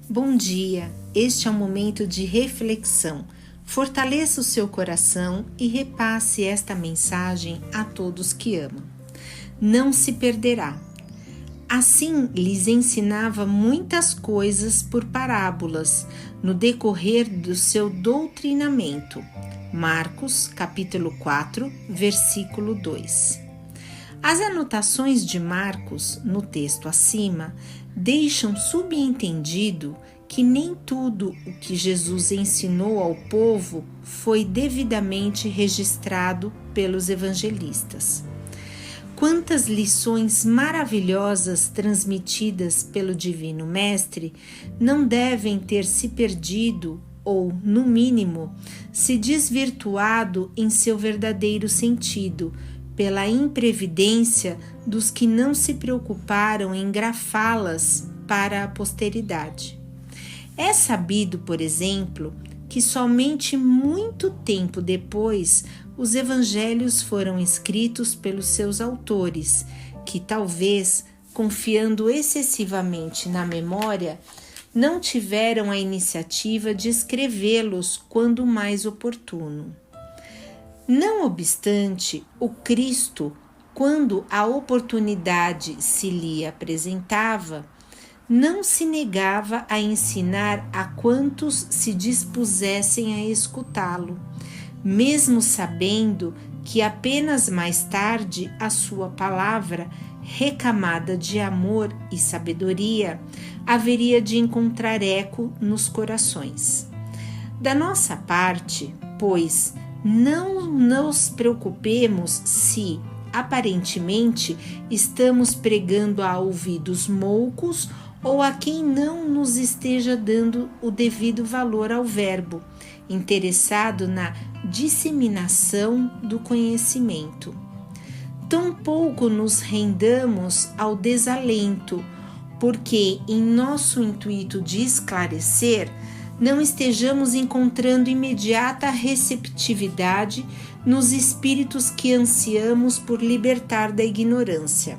Bom dia, este é um momento de reflexão. Fortaleça o seu coração e repasse esta mensagem a todos que amam. Não se perderá. Assim, lhes ensinava muitas coisas por parábolas, no decorrer do seu doutrinamento. Marcos, capítulo 4, versículo 2. As anotações de Marcos, no texto acima, deixam subentendido que nem tudo o que Jesus ensinou ao povo foi devidamente registrado pelos evangelistas. Quantas lições maravilhosas transmitidas pelo Divino Mestre não devem ter se perdido ou, no mínimo, se desvirtuado em seu verdadeiro sentido, pela imprevidência dos que não se preocuparam em grafá-las para a posteridade. É sabido, por exemplo, que somente muito tempo depois os evangelhos foram escritos pelos seus autores, que talvez, confiando excessivamente na memória, não tiveram a iniciativa de escrevê-los quando mais oportuno. Não obstante, o Cristo, quando a oportunidade se lhe apresentava, não se negava a ensinar a quantos se dispusessem a escutá-lo, mesmo sabendo que apenas mais tarde a sua palavra, recamada de amor e sabedoria, haveria de encontrar eco nos corações. Da nossa parte, pois, não nos preocupemos se, aparentemente, estamos pregando a ouvidos moucos ou a quem não nos esteja dando o devido valor ao verbo, interessado na disseminação do conhecimento. Tampouco nos rendamos ao desalento, porque, em nosso intuito de esclarecer, não estejamos encontrando imediata receptividade nos espíritos que ansiamos por libertar da ignorância.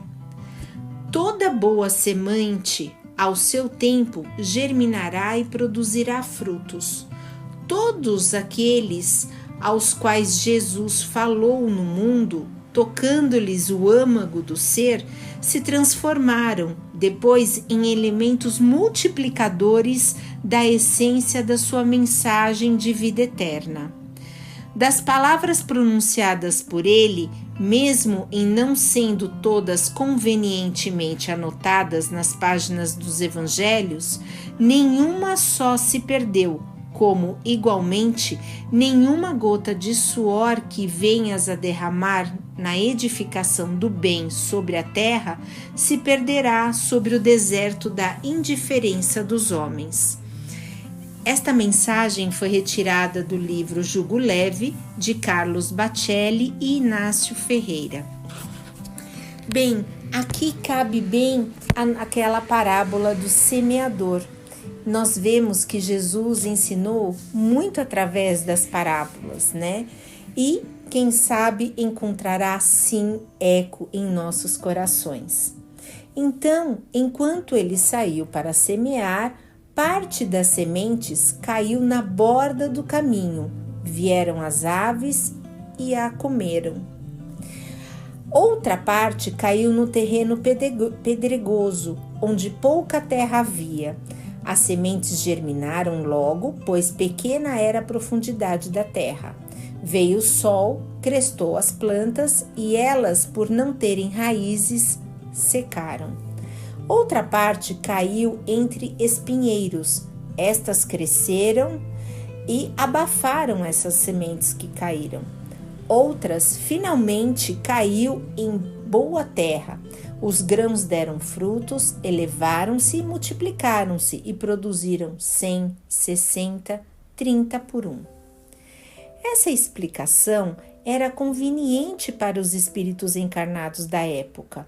Toda boa semente, ao seu tempo, germinará e produzirá frutos. Todos aqueles aos quais Jesus falou no mundo, tocando-lhes o âmago do ser, se transformaram depois em elementos multiplicadores da essência da sua mensagem de vida eterna. Das palavras pronunciadas por ele, mesmo em não sendo todas convenientemente anotadas nas páginas dos evangelhos, nenhuma só se perdeu, como, igualmente, nenhuma gota de suor que venhas a derramar na edificação do bem sobre a terra se perderá sobre o deserto da indiferença dos homens. Esta mensagem foi retirada do livro Jugo Leve, de Carlos Bacelli e Inácio Ferreira. Bem, aqui cabe bem aquela parábola do semeador. Nós vemos que Jesus ensinou muito através das parábolas, né? E, quem sabe, encontrará sim eco em nossos corações. Então, enquanto ele saiu para semear, parte das sementes caiu na borda do caminho. Vieram as aves e a comeram. Outra parte caiu no terreno pedregoso, onde pouca terra havia. As sementes germinaram logo, pois pequena era a profundidade da terra. Veio o sol, crestou as plantas e elas, por não terem raízes, secaram. Outra parte caiu entre espinheiros. Estas cresceram e abafaram essas sementes que caíram. Outras, finalmente, caiu em boa terra. Os grãos deram frutos, elevaram-se e multiplicaram-se e produziram 100, 60, 30 por 1. Essa explicação era conveniente para os espíritos encarnados da época.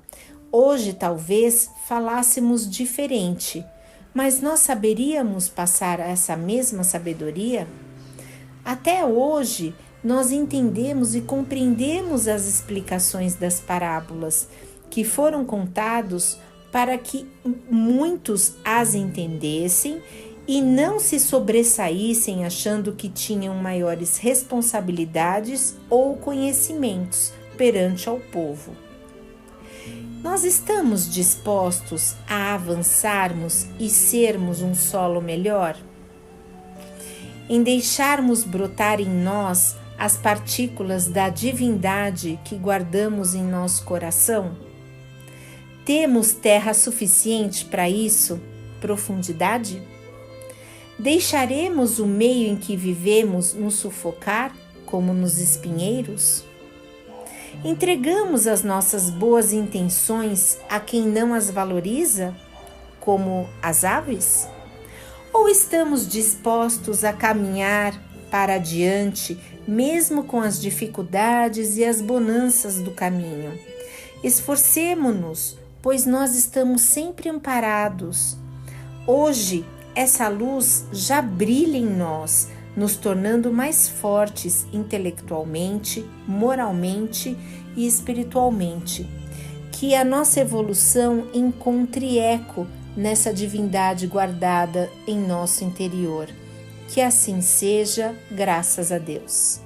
Hoje, talvez, falássemos diferente, mas nós saberíamos passar essa mesma sabedoria? Até hoje, nós entendemos e compreendemos as explicações das parábolas, que foram contados para que muitos as entendessem e não se sobressaíssem achando que tinham maiores responsabilidades ou conhecimentos perante ao povo. Nós estamos dispostos a avançarmos e sermos um solo melhor? Em deixarmos brotar em nós as partículas da divindade que guardamos em nosso coração? Temos terra suficiente para isso? Profundidade? Deixaremos o meio em que vivemos nos sufocar, como nos espinheiros? Entregamos as nossas boas intenções a quem não as valoriza, como as aves? Ou estamos dispostos a caminhar para adiante, mesmo com as dificuldades e as bonanças do caminho? Esforcemo-nos, pois nós estamos sempre amparados. Hoje, essa luz já brilha em nós, nos tornando mais fortes intelectualmente, moralmente e espiritualmente. Que a nossa evolução encontre eco nessa divindade guardada em nosso interior. Que assim seja, graças a Deus.